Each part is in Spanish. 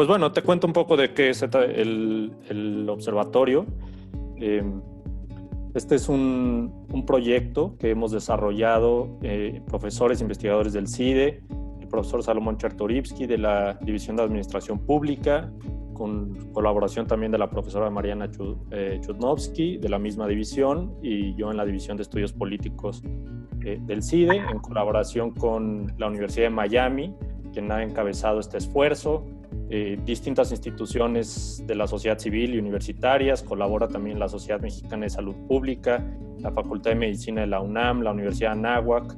Pues bueno, te cuento un poco de qué es el observatorio. Eh, Este es un proyecto que hemos desarrollado profesores investigadores del CIDE, el profesor Salomón Chertorivsky de la División de Administración Pública, con colaboración también de la profesora Mariana Chudnovsky de la misma división, y yo en la División de Estudios Políticos del CIDE, en colaboración con la Universidad de Miami, quien ha encabezado este esfuerzo. Distintas instituciones de la sociedad civil y universitarias, colabora también la Sociedad Mexicana de Salud Pública, la Facultad de Medicina de la UNAM, la Universidad de Anáhuac,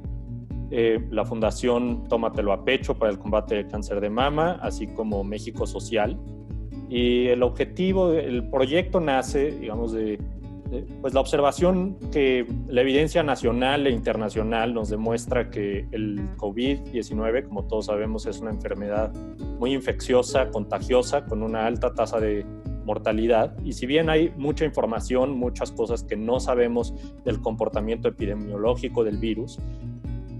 la Fundación Tómatelo a Pecho para el combate del cáncer de mama, así como México Social. Y el objetivo, el proyecto nace, digamos, pues la observación que la evidencia nacional e internacional nos demuestra que el COVID-19, como todos sabemos, es una enfermedad muy infecciosa, contagiosa, con una alta tasa de mortalidad. Y si bien hay mucha información, muchas cosas que no sabemos del comportamiento epidemiológico del virus,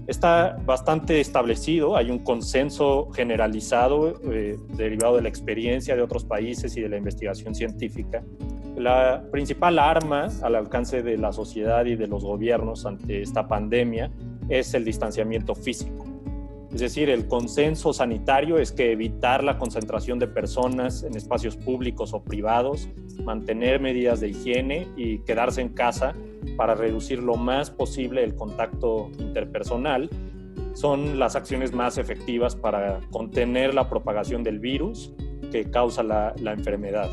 está bastante establecido, hay un consenso generalizado derivado de la experiencia de otros países y de la investigación científica. La principal arma al alcance de la sociedad y de los gobiernos ante esta pandemia es el distanciamiento físico. Es decir, el consenso sanitario es que evitar la concentración de personas en espacios públicos o privados, mantener medidas de higiene y quedarse en casa para reducir lo más posible el contacto interpersonal son las acciones más efectivas para contener la propagación del virus que causa la enfermedad.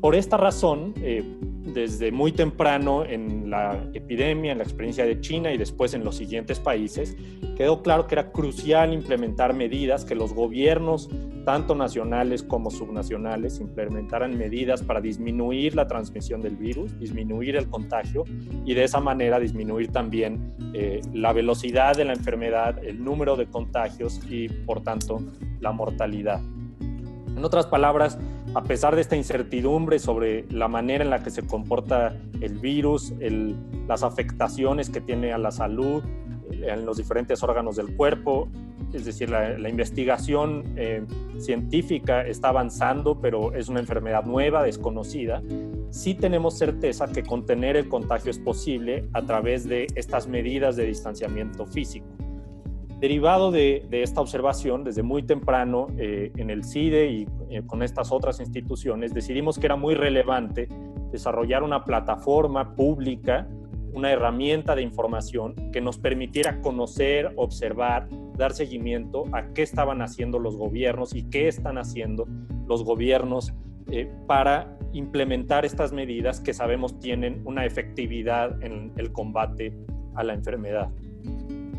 Por esta razón, desde muy temprano en la epidemia, en la experiencia de China y después en los siguientes países, quedó claro que era crucial implementar medidas, que los gobiernos, tanto nacionales como subnacionales, implementaran medidas para disminuir la transmisión del virus, disminuir el contagio y de esa manera disminuir también la velocidad de la enfermedad, el número de contagios y, por tanto, la mortalidad. En otras palabras, a pesar de esta incertidumbre sobre la manera en la que se comporta el virus, las afectaciones que tiene a la salud, en los diferentes órganos del cuerpo, es decir, la investigación científica está avanzando, pero es una enfermedad nueva, desconocida. Sí tenemos certeza que contener el contagio es posible a través de estas medidas de distanciamiento físico. Derivado de esta observación, desde muy temprano en el CIDE y con estas otras instituciones, decidimos que era muy relevante desarrollar una plataforma pública, una herramienta de información que nos permitiera conocer, observar, dar seguimiento a qué estaban haciendo los gobiernos y qué están haciendo los gobiernos para implementar estas medidas que sabemos tienen una efectividad en el combate a la enfermedad.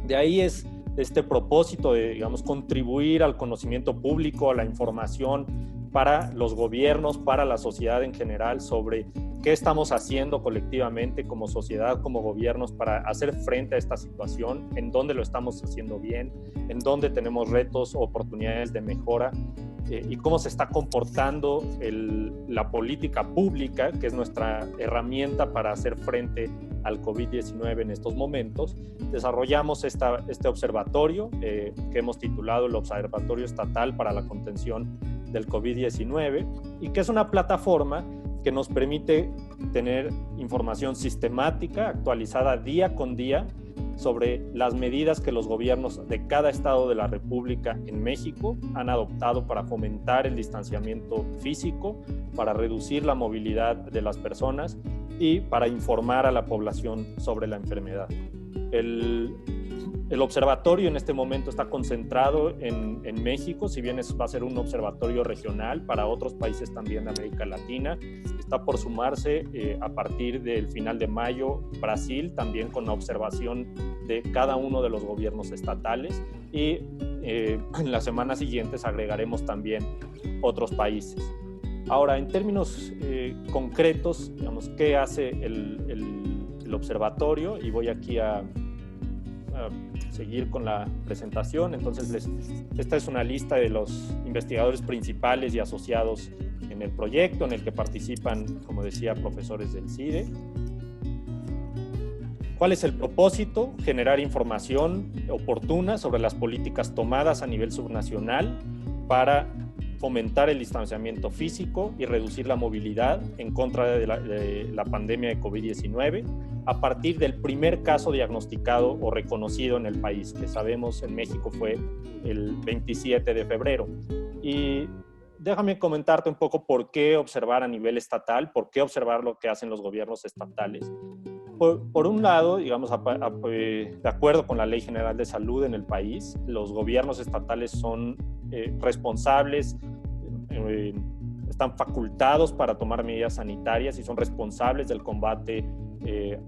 De ahí es este propósito de, digamos, contribuir al conocimiento público, a la información para los gobiernos, para la sociedad en general, sobre qué estamos haciendo colectivamente como sociedad, como gobiernos, para hacer frente a esta situación, en dónde lo estamos haciendo bien, en dónde tenemos retos o oportunidades de mejora, y cómo se está comportando la política pública, que es nuestra herramienta para hacer frente al COVID-19 en estos momentos. Desarrollamos este observatorio que hemos titulado el Observatorio Estatal para la Contención del COVID-19 y que es una plataforma que nos permite tener información sistemática, actualizada día con día, sobre las medidas que los gobiernos de cada estado de la República en México han adoptado para fomentar el distanciamiento físico, para reducir la movilidad de las personas y para informar a la población sobre la enfermedad. El observatorio en este momento está concentrado en México, si bien va a ser un observatorio regional para otros países también de América Latina. Está por sumarse a partir del final de mayo Brasil, también con la observación de cada uno de los gobiernos estatales, y en las semanas siguientes agregaremos también otros países. Ahora, en términos concretos, digamos, ¿qué hace el observatorio? Y voy aquí a seguir con la presentación. Entonces, esta es una lista de los investigadores principales y asociados en el proyecto, en el que participan, como decía, profesores del CIDE. ¿Cuál es el propósito? Generar información oportuna sobre las políticas tomadas a nivel subnacional para fomentar el distanciamiento físico y reducir la movilidad en contra de la pandemia de COVID-19 a partir del primer caso diagnosticado o reconocido en el país, que sabemos en México fue el 27 de febrero. Y déjame comentarte un poco por qué observar a nivel estatal, por qué observar lo que hacen los gobiernos estatales. Por un lado, digamos, de acuerdo con la Ley General de Salud en el país, los gobiernos estatales son responsables, están facultados para tomar medidas sanitarias y son responsables del combate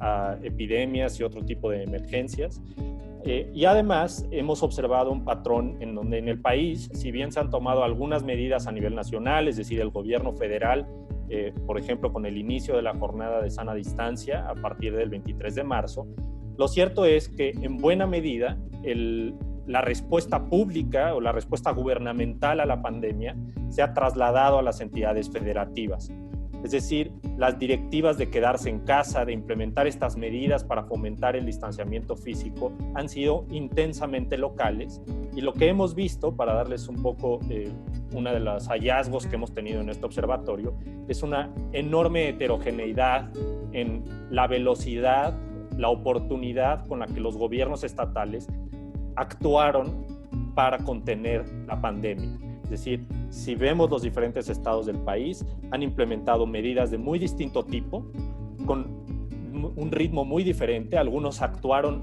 a epidemias y otro tipo de emergencias. Y además hemos observado un patrón en donde en el país, si bien se han tomado algunas medidas a nivel nacional, es decir, el gobierno federal, por ejemplo, con el inicio de la jornada de sana distancia a partir del 23 de marzo, lo cierto es que en buena medida la respuesta pública o la respuesta gubernamental a la pandemia se ha trasladado a las entidades federativas. Es decir, las directivas de quedarse en casa, de implementar estas medidas para fomentar el distanciamiento físico, han sido intensamente locales. Y lo que hemos visto, para darles un poco uno de los hallazgos que hemos tenido en este observatorio, es una enorme heterogeneidad en la velocidad, la oportunidad con la que los gobiernos estatales actuaron para contener la pandemia. Es decir, si vemos los diferentes estados del país, han implementado medidas de muy distinto tipo, con un ritmo muy diferente. Algunos actuaron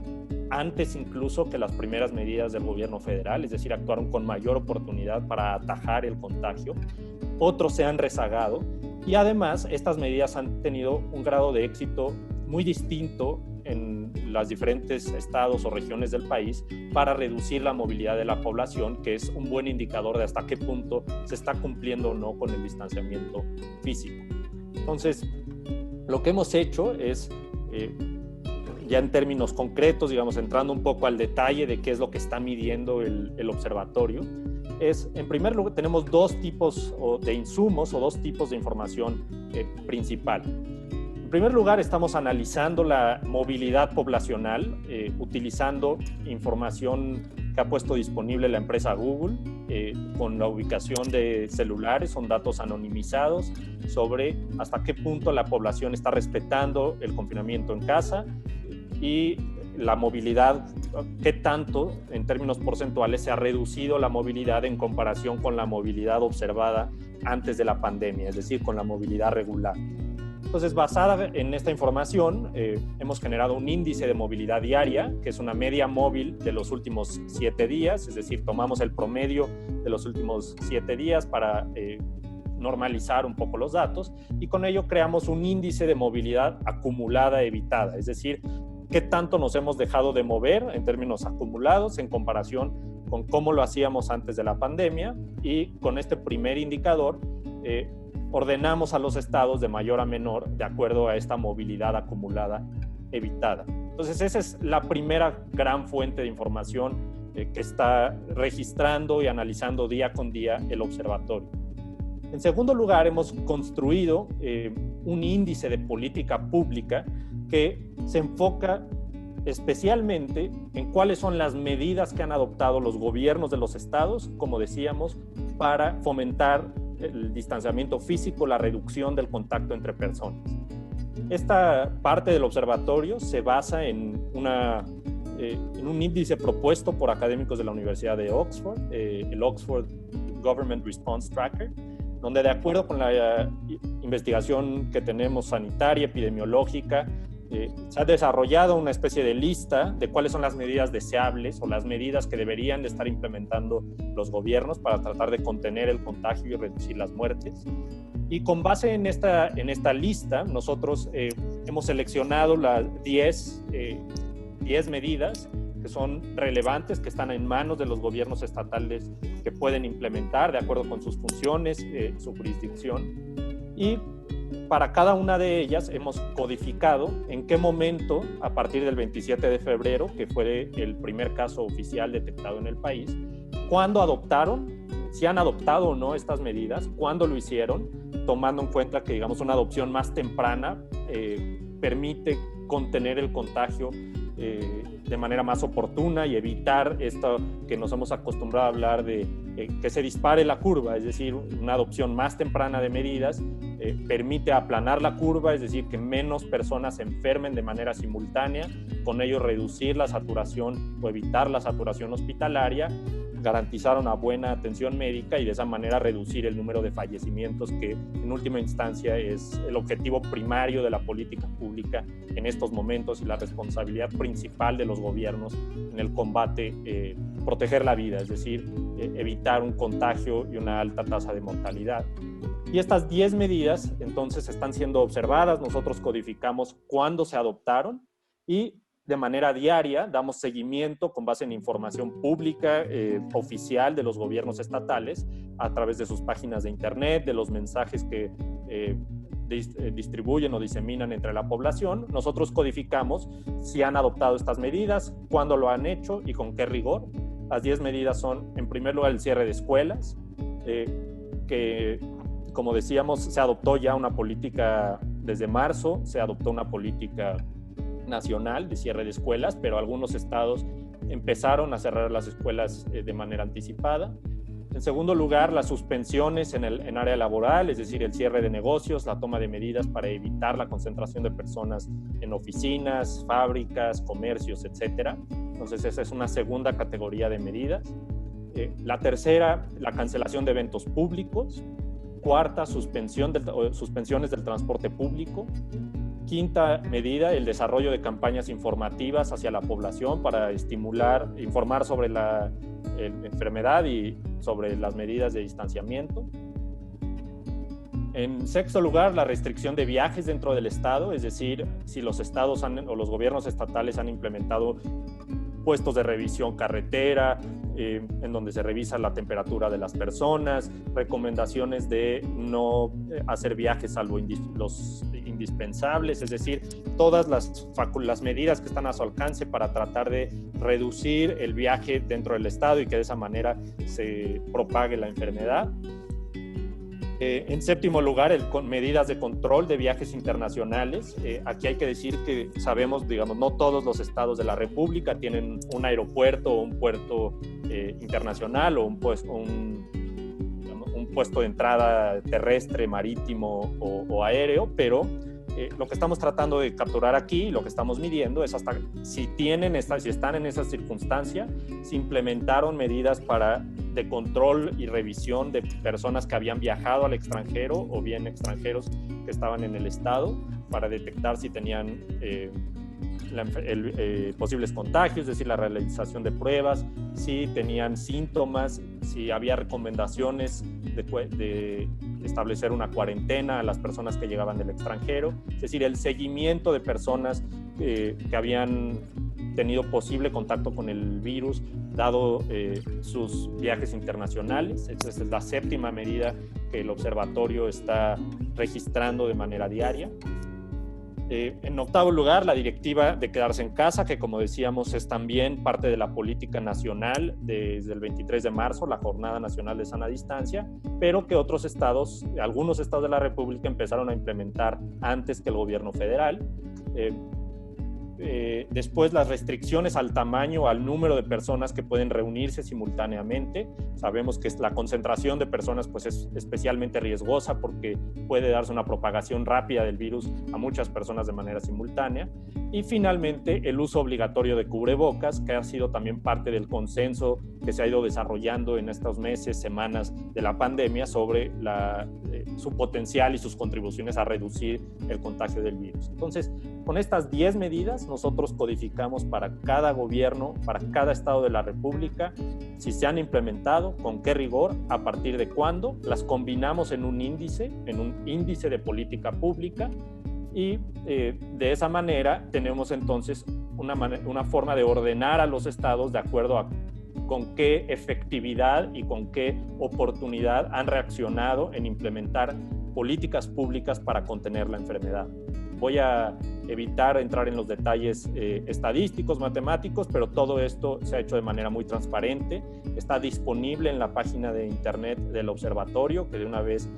antes incluso que las primeras medidas del gobierno federal, es decir, actuaron con mayor oportunidad para atajar el contagio. Otros se han rezagado y además estas medidas han tenido un grado de éxito muy distinto en los diferentes estados o regiones del país para reducir la movilidad de la población, que es un buen indicador de hasta qué punto se está cumpliendo o no con el distanciamiento físico. Entonces, lo que hemos hecho es, ya en términos concretos, digamos, entrando un poco al detalle de qué es lo que está midiendo el observatorio, es, en primer lugar, tenemos dos tipos de insumos o dos tipos de información principal. En primer lugar, estamos analizando la movilidad poblacional utilizando información que ha puesto disponible la empresa Google con la ubicación de celulares. Son datos anonimizados sobre hasta qué punto la población está respetando el confinamiento en casa y la movilidad, qué tanto en términos porcentuales se ha reducido la movilidad en comparación con la movilidad observada antes de la pandemia, es decir, con la movilidad regular. Entonces, basada en esta información, hemos generado un índice de movilidad diaria, que es una media móvil de los últimos 7 días, es decir, tomamos el promedio de los últimos 7 días para normalizar un poco los datos y con ello creamos un índice de movilidad acumulada evitada, es decir, qué tanto nos hemos dejado de mover en términos acumulados en comparación con cómo lo hacíamos antes de la pandemia, y con este primer indicador ordenamos a los estados de mayor a menor de acuerdo a esta movilidad acumulada evitada. Entonces, esa es la primera gran fuente de información que está registrando y analizando día con día el observatorio. En segundo lugar, hemos construido un índice de política pública que se enfoca especialmente en cuáles son las medidas que han adoptado los gobiernos de los estados, como decíamos, para fomentar el distanciamiento físico, la reducción del contacto entre personas. Esta parte del observatorio se basa en un índice propuesto por académicos de la Universidad de Oxford, el Oxford Government Response Tracker, donde de acuerdo con la investigación que tenemos sanitaria, epidemiológica, se ha desarrollado una especie de lista de cuáles son las medidas deseables o las medidas que deberían de estar implementando los gobiernos para tratar de contener el contagio y reducir las muertes. Y con base en esta lista, nosotros hemos seleccionado las 10 medidas que son relevantes, que están en manos de los gobiernos estatales que pueden implementar de acuerdo con sus funciones, su jurisdicción. Y para cada una de ellas hemos codificado en qué momento, a partir del 27 de febrero, que fue el primer caso oficial detectado en el país, cuándo adoptaron, si han adoptado o no estas medidas, cuándo lo hicieron, tomando en cuenta que, digamos, una adopción más temprana permite contener el contagio de manera más oportuna y evitar esto que nos hemos acostumbrado a hablar de que se dispare la curva, es decir, una adopción más temprana de medidas permite aplanar la curva, es decir, que menos personas se enfermen de manera simultánea, con ello reducir la saturación o evitar la saturación hospitalaria, garantizar una buena atención médica y de esa manera reducir el número de fallecimientos, que en última instancia es el objetivo primario de la política pública en estos momentos y la responsabilidad principal de los gobiernos en el combate, proteger la vida, es decir, evitar un contagio y una alta tasa de mortalidad. Y estas 10 medidas entonces están siendo observadas, nosotros codificamos cuándo se adoptaron y de manera diaria damos seguimiento con base en información pública oficial de los gobiernos estatales a través de sus páginas de internet, de los mensajes que distribuyen o diseminan entre la población. Nosotros codificamos si han adoptado estas medidas, cuándo lo han hecho y con qué rigor. Las 10 medidas son, en primer lugar, el cierre de escuelas, que, como decíamos, se adoptó ya una política desde marzo, se adoptó una política nacional de cierre de escuelas, pero algunos estados empezaron a cerrar las escuelas de manera anticipada. En segundo lugar, las suspensiones en área laboral, es decir, el cierre de negocios, la toma de medidas para evitar la concentración de personas en oficinas, fábricas, comercios, etc. Entonces, esa es una segunda categoría de medidas. La tercera, la cancelación de eventos públicos. Cuarta, suspensiones del transporte público. Quinta medida, el desarrollo de campañas informativas hacia la población para informar sobre la enfermedad y sobre las medidas de distanciamiento. En sexto lugar, la restricción de viajes dentro del estado, es decir, si los estados o los gobiernos estatales han implementado puestos de revisión carretera, en donde se revisa la temperatura de las personas, recomendaciones de no hacer viajes salvo los indispensables, es decir, todas las medidas que están a su alcance para tratar de reducir el viaje dentro del estado y que de esa manera se propague la enfermedad. En séptimo lugar, medidas de control de viajes internacionales. Aquí hay que decir que sabemos, digamos, no todos los estados de la República tienen un aeropuerto o un puerto internacional o un puesto de entrada terrestre, marítimo o aéreo, pero lo que estamos tratando de capturar aquí, lo que estamos midiendo es hasta si están en esa circunstancia, si implementaron medidas de control y revisión de personas que habían viajado al extranjero o bien extranjeros que estaban en el estado para detectar si tenían posibles contagios, es decir, la realización de pruebas, si tenían síntomas, si había recomendaciones de establecer una cuarentena a las personas que llegaban del extranjero, es decir, el seguimiento de personas que habían tenido posible contacto con el virus dado sus viajes internacionales. Esa es la séptima medida que el observatorio está registrando de manera diaria. En octavo lugar, la directiva de quedarse en casa, que como decíamos es también parte de la política nacional desde el 23 de marzo, la Jornada Nacional de Sana Distancia, pero que algunos estados de la República empezaron a implementar antes que el gobierno federal. Después, las restricciones al tamaño, al número de personas que pueden reunirse simultáneamente. Sabemos que la concentración de personas pues, es especialmente riesgosa porque puede darse una propagación rápida del virus a muchas personas de manera simultánea. Y finalmente, el uso obligatorio de cubrebocas, que ha sido también parte del consenso que se ha ido desarrollando en estos meses, semanas de la pandemia sobre su potencial y sus contribuciones a reducir el contagio del virus. Entonces, con estas 10 medidas, nosotros codificamos para cada gobierno, para cada estado de la República, si se han implementado, con qué rigor, a partir de cuándo, las combinamos en un índice de política pública y de esa manera tenemos entonces una forma de ordenar a los estados de acuerdo a con qué efectividad y con qué oportunidad han reaccionado en implementar políticas públicas para contener la enfermedad. Voy a evitar entrar en los detalles estadísticos, matemáticos, pero todo esto se ha hecho de manera muy transparente. Está disponible en la página de internet del observatorio, que de una vez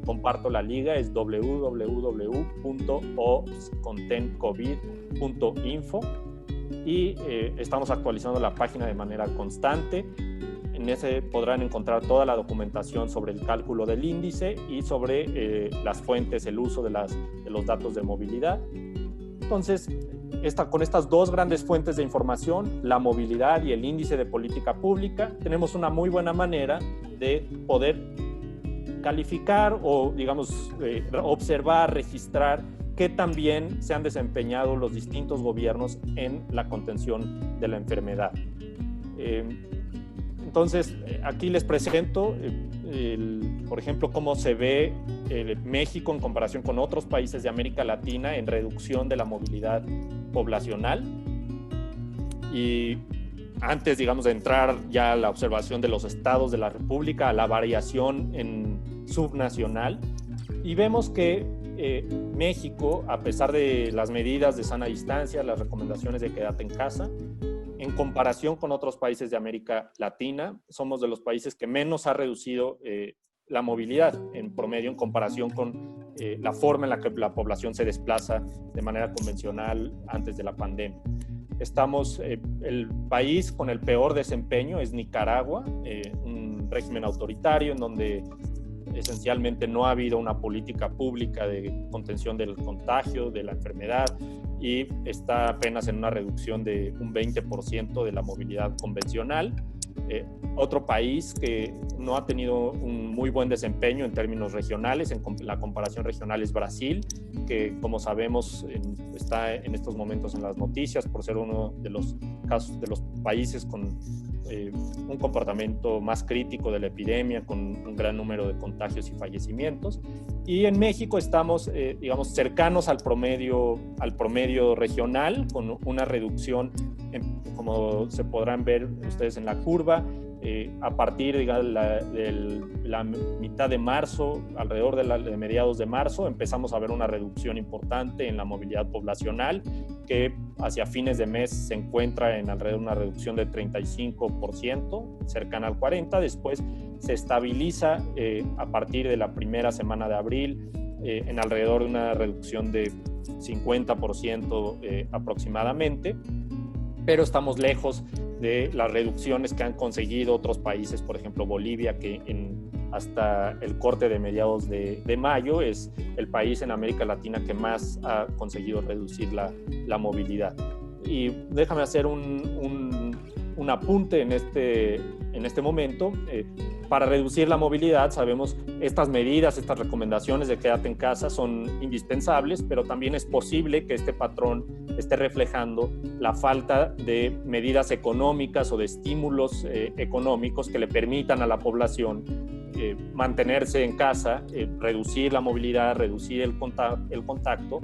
comparto la liga, es www.obscontencovid.info. y estamos actualizando la página de manera constante. En ese podrán encontrar toda la documentación sobre el cálculo del índice y sobre las fuentes, el uso de los datos de movilidad. Entonces, con estas dos grandes fuentes de información, la movilidad y el índice de política pública, tenemos una muy buena manera de poder calificar o, digamos, observar, registrar qué tan bien se han desempeñado los distintos gobiernos en la contención de la enfermedad. Entonces, aquí les presento, por ejemplo, cómo se ve México en comparación con otros países de América Latina en reducción de la movilidad poblacional. Y antes, digamos, de entrar ya a la observación de los estados de la República, a la variación subnacional, y vemos que México, a pesar de las medidas de sana distancia, las recomendaciones de quédate en casa, en comparación con otros países de América Latina, somos de los países que menos ha reducido la movilidad en promedio en comparación con la forma en la que la población se desplaza de manera convencional antes de la pandemia. El país con el peor desempeño es Nicaragua, un régimen autoritario en donde esencialmente no ha habido una política pública de contención del contagio, de la enfermedad, y está apenas en una reducción de un 20% de la movilidad convencional. Otro país que no ha tenido un muy buen desempeño en términos regionales, la comparación regional, es Brasil, que como sabemos está en estos momentos en las noticias por ser uno de los casos de los países con un comportamiento más crítico de la epidemia, con un gran número de contagios y fallecimientos. Y en México estamos, digamos, cercanos al promedio regional, con una reducción, como se podrán ver ustedes en la curva, a partir de la mitad de marzo, alrededor de mediados de marzo, empezamos a ver una reducción importante en la movilidad poblacional, que hacia fines de mes se encuentra en alrededor de una reducción de 35%, cercana al 40%. Después se estabiliza a partir de la primera semana de abril en alrededor de una reducción de 50% aproximadamente, pero estamos lejos de las reducciones que han conseguido otros países, por ejemplo Bolivia, que hasta el corte de mediados de mayo es el país en América Latina que más ha conseguido reducir la movilidad. Y déjame hacer un apunte en este momento. Para reducir la movilidad, sabemos estas medidas, estas recomendaciones de quédate en casa son indispensables, pero también es posible que este patrón esté reflejando la falta de medidas económicas o de estímulos económicos que le permitan a la población mantenerse en casa, reducir la movilidad, reducir el contacto,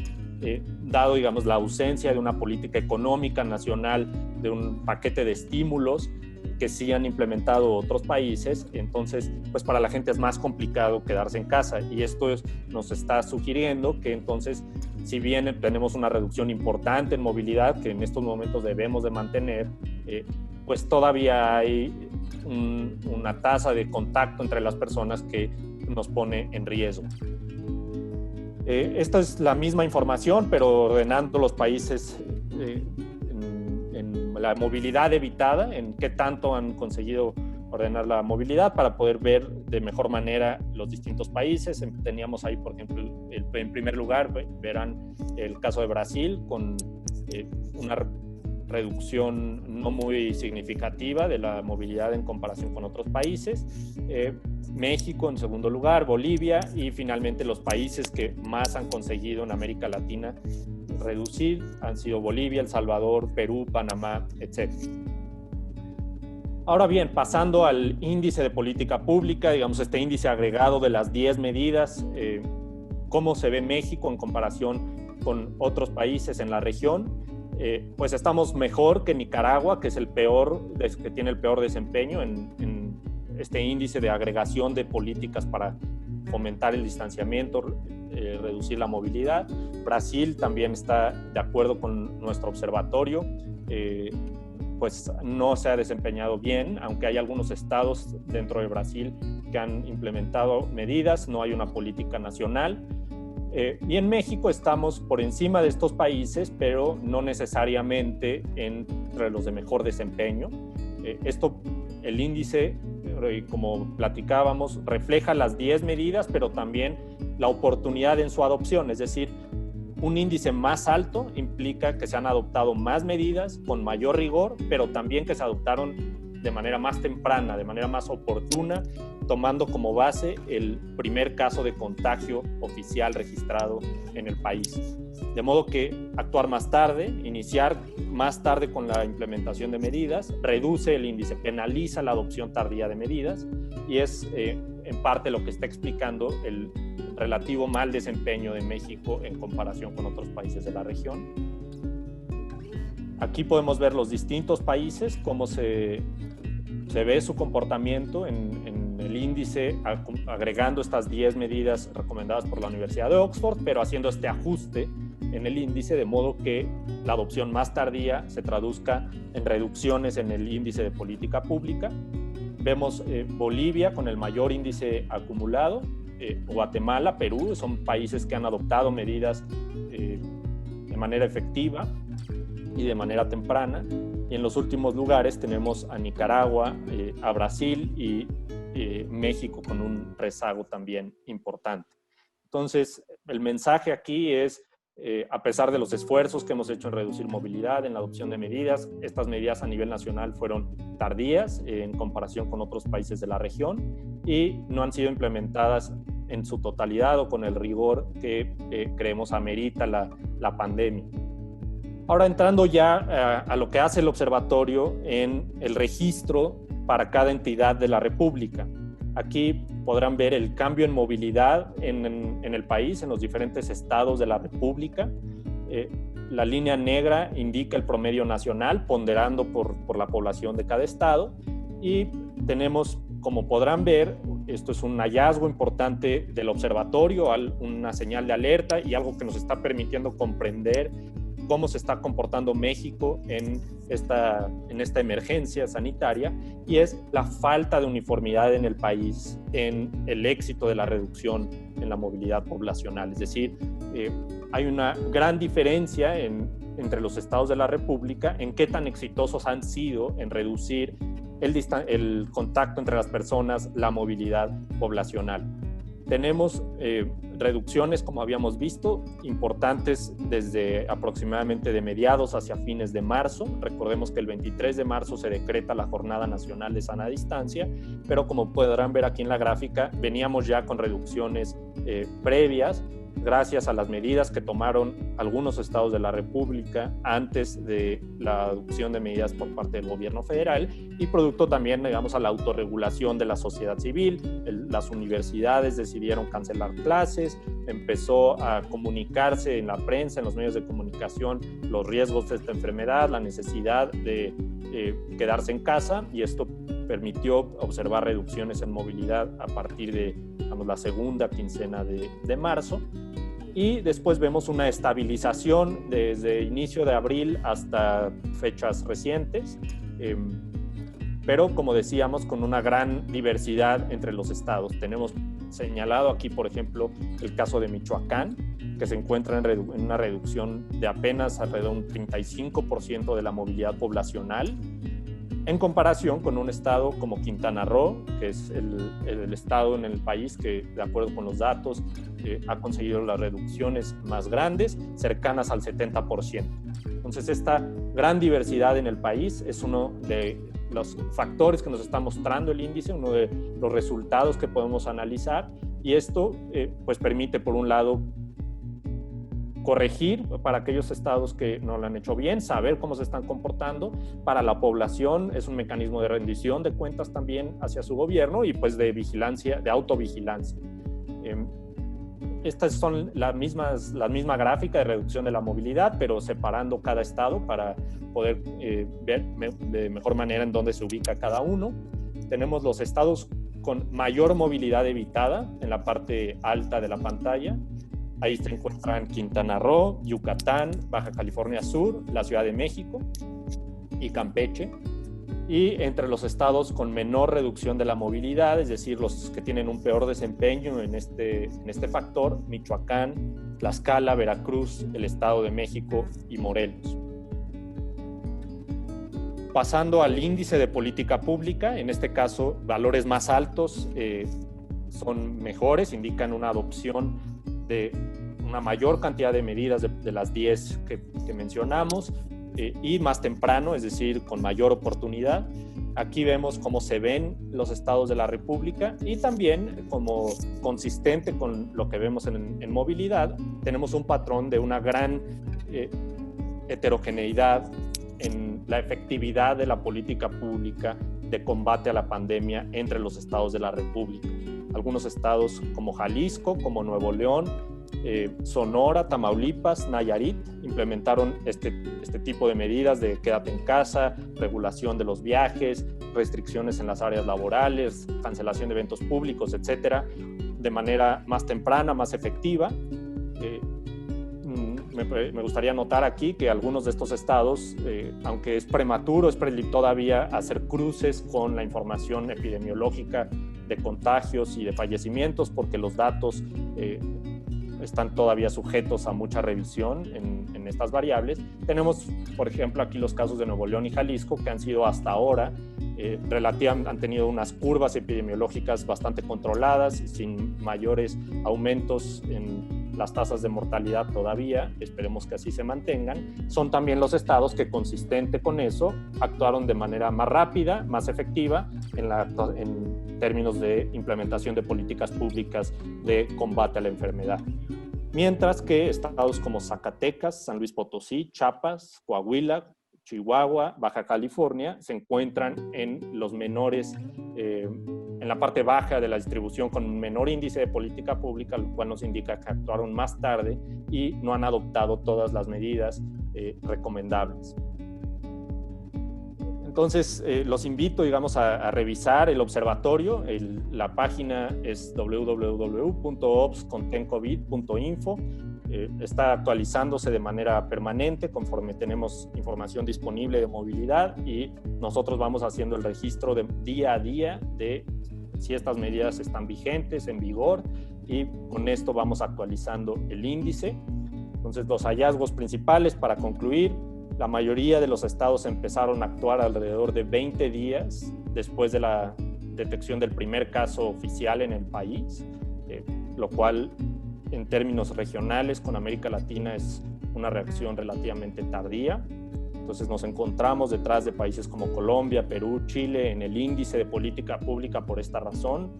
dado, digamos, la ausencia de una política económica nacional, de un paquete de estímulos que sí han implementado otros países. Entonces, pues para la gente es más complicado quedarse en casa, y esto nos está sugiriendo que entonces, si bien tenemos una reducción importante en movilidad que en estos momentos debemos de mantener, pues todavía hay una tasa de contacto entre las personas que nos pone en riesgo. Esta es la misma información, pero ordenando los países en la movilidad evitada, en qué tanto han conseguido ordenar la movilidad, para poder ver de mejor manera los distintos países. Teníamos ahí, por ejemplo, en primer lugar, verán el caso de Brasil, con una reducción no muy significativa de la movilidad en comparación con otros países. México en segundo lugar, Bolivia, y finalmente los países que más han conseguido en América Latina reducir han sido Bolivia, El Salvador, Perú, Panamá, etc. Ahora bien, pasando al índice de política pública, digamos, este índice agregado de las 10 medidas, ¿cómo se ve México en comparación con otros países en la región? Pues estamos mejor que Nicaragua, que es que tiene el peor desempeño en este índice de agregación de políticas para fomentar el distanciamiento, reducir la movilidad. Brasil también está de acuerdo con nuestro observatorio, pues no se ha desempeñado bien, aunque hay algunos estados dentro de Brasil que han implementado medidas, no hay una política nacional. Y en México estamos por encima de estos países, pero no necesariamente entre los de mejor desempeño. El índice, como platicábamos, refleja las 10 medidas, pero también la oportunidad en su adopción. Es decir, un índice más alto implica que se han adoptado más medidas con mayor rigor, pero también que se adoptaron de manera más temprana, de manera más oportuna, tomando como base el primer caso de contagio oficial registrado en el país. De modo que actuar más tarde, iniciar más tarde con la implementación de medidas, reduce el índice, penaliza la adopción tardía de medidas y es en parte lo que está explicando el relativo mal desempeño de México en comparación con otros países de la región. Aquí podemos ver los distintos países, cómo se ve su comportamiento en el índice, agregando estas 10 medidas recomendadas por la Universidad de Oxford, pero haciendo este ajuste en el índice, de modo que la adopción más tardía se traduzca en reducciones en el índice de política pública. Vemos Bolivia con el mayor índice acumulado, Guatemala, Perú, son países que han adoptado medidas de manera efectiva y de manera temprana. Y en los últimos lugares tenemos a Nicaragua, a Brasil y México con un rezago también importante. Entonces, el mensaje aquí es, a pesar de los esfuerzos que hemos hecho en reducir movilidad, en la adopción de medidas, estas medidas a nivel nacional fueron tardías en comparación con otros países de la región y no han sido implementadas en su totalidad o con el rigor que creemos amerita la pandemia. Ahora entrando ya a lo que hace el observatorio en el registro para cada entidad de la República. Aquí podrán ver el cambio en movilidad en el país, en los diferentes estados de la República. La línea negra indica el promedio nacional, ponderando por la población de cada estado. Y tenemos, como podrán ver, esto es un hallazgo importante del observatorio, una señal de alerta y algo que nos está permitiendo comprender cómo se está comportando México en esta emergencia sanitaria, y es la falta de uniformidad en el país en el éxito de la reducción en la movilidad poblacional. Es decir, hay una gran diferencia entre los estados de la República en qué tan exitosos han sido en reducir el contacto entre las personas, la movilidad poblacional. Tenemos reducciones, como habíamos visto, importantes desde aproximadamente de mediados hacia fines de marzo. Recordemos que el 23 de marzo se decreta la Jornada Nacional de Sana Distancia, pero como podrán ver aquí en la gráfica, veníamos ya con reducciones previas, gracias a las medidas que tomaron algunos estados de la República antes de la adopción de medidas por parte del gobierno federal y producto también, digamos, a la autorregulación de la sociedad civil. Las universidades decidieron cancelar clases, empezó a comunicarse en la prensa, en los medios de comunicación, los riesgos de esta enfermedad, la necesidad de quedarse en casa, y esto permitió observar reducciones en movilidad a partir de, digamos, la segunda quincena de marzo. Y después vemos una estabilización desde inicio de abril hasta fechas recientes, pero como decíamos, con una gran diversidad entre los estados. Tenemos señalado aquí, por ejemplo, el caso de Michoacán, que se encuentra en una reducción de apenas alrededor de un 35% de la movilidad poblacional, en comparación con un estado como Quintana Roo, que es el estado en el país que, de acuerdo con los datos, ha conseguido las reducciones más grandes, cercanas al 70%. Entonces, esta gran diversidad en el país es uno de los factores que nos está mostrando el índice, uno de los resultados que podemos analizar, y esto pues permite, por un lado, corregir para aquellos estados que no lo han hecho bien, saber cómo se están comportando. Para la población es un mecanismo de rendición de cuentas también hacia su gobierno y pues de vigilancia, de autovigilancia. Estas son la misma gráfica de reducción de la movilidad, pero separando cada estado para poder ver de mejor manera en dónde se ubica cada uno. Tenemos los estados con mayor movilidad evitada en la parte alta de la pantalla. Ahí se encuentran Quintana Roo, Yucatán, Baja California Sur, la Ciudad de México y Campeche. y entre los estados con menor reducción de la movilidad, es decir, los que tienen un peor desempeño en este factor: Michoacán, Tlaxcala, Veracruz, el Estado de México y Morelos. Pasando al índice de política pública, en este caso valores más altos son mejores, indican una adopción de una mayor cantidad de medidas de las 10 que mencionamos, y más temprano, es decir, con mayor oportunidad. Aquí vemos cómo se ven los estados de la República, y también, como consistente con lo que vemos en movilidad, tenemos un patrón de una gran heterogeneidad en la efectividad de la política pública de combate a la pandemia entre los estados de la República. Algunos estados como Jalisco, como Nuevo León, Sonora, Tamaulipas, Nayarit implementaron este tipo de medidas de quédate en casa, regulación de los viajes, restricciones en las áreas laborales, cancelación de eventos públicos, etcétera, de manera más temprana, más efectiva. Me gustaría notar aquí que algunos de estos estados, aunque es prematuro, es todavía hacer cruces con la información epidemiológica de contagios y de fallecimientos, porque los datos están todavía sujetos a mucha revisión en estas variables. Tenemos, por ejemplo, aquí los casos de Nuevo León y Jalisco, que han sido hasta ahora han tenido unas curvas epidemiológicas bastante controladas, sin mayores aumentos en las tasas de mortalidad todavía. Esperemos que así se mantengan. Son también los estados que, consistente con eso, actuaron de manera más rápida, más efectiva en términos de implementación de políticas públicas de combate a la enfermedad. Mientras que estados como Zacatecas, San Luis Potosí, Chiapas, Coahuila, Chihuahua, Baja California se encuentran en los menores, en la parte baja de la distribución, con un menor índice de política pública, lo cual nos indica que actuaron más tarde y no han adoptado todas las medidas recomendables. Entonces, los invito, digamos, a revisar el observatorio. La página es www.ops.contencovid.info. Está actualizándose de manera permanente conforme tenemos información disponible de movilidad, y nosotros vamos haciendo el registro de día a día de si estas medidas están vigentes, en vigor, y con esto vamos actualizando el índice. Entonces, los hallazgos principales, para concluir: la mayoría de los estados empezaron a actuar alrededor de 20 días después de la detección del primer caso oficial en el país, lo cual en términos regionales con América Latina es una reacción relativamente tardía. Entonces nos encontramos detrás de países como Colombia, Perú, Chile en el índice de política pública por esta razón,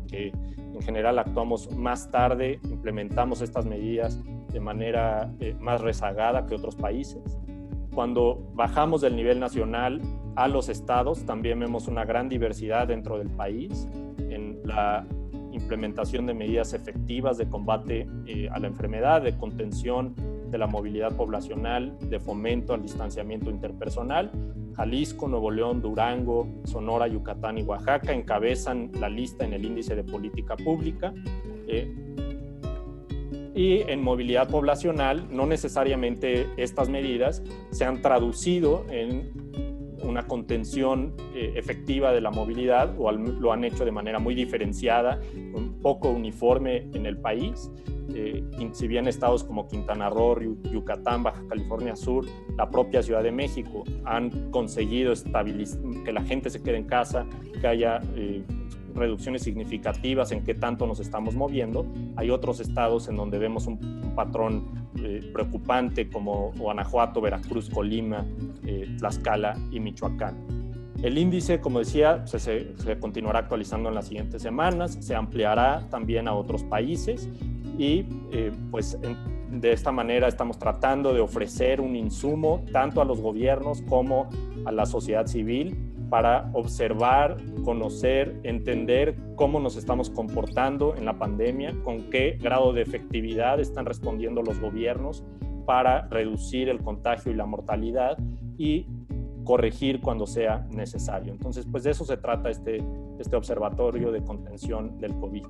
que en general actuamos más tarde, implementamos estas medidas de manera más rezagada que otros países. Cuando bajamos del nivel nacional a los estados, también vemos una gran diversidad dentro del país en la implementación de medidas efectivas de combate a la enfermedad, de contención de la movilidad poblacional, de fomento al distanciamiento interpersonal. Jalisco, Nuevo León, Durango, Sonora, Yucatán y Oaxaca encabezan la lista en el índice de política pública. Y en movilidad poblacional, no necesariamente estas medidas se han traducido en una contención efectiva de la movilidad, o lo han hecho de manera muy diferenciada, un poco uniforme en el país. Si bien estados como Quintana Roo, Yucatán, Baja California Sur, la propia Ciudad de México han conseguido que la gente se quede en casa, que haya reducciones significativas en qué tanto nos estamos moviendo, hay otros estados en donde vemos un patrón preocupante, como Guanajuato, Veracruz, Colima, Tlaxcala y Michoacán. El índice, como decía, se continuará actualizando en las siguientes semanas, se ampliará también a otros países, y de esta manera estamos tratando de ofrecer un insumo tanto a los gobiernos como a la sociedad civil para observar, conocer, entender cómo nos estamos comportando en la pandemia, con qué grado de efectividad están respondiendo los gobiernos para reducir el contagio y la mortalidad, y corregir cuando sea necesario. Entonces, pues de eso se trata este observatorio de contención del COVID.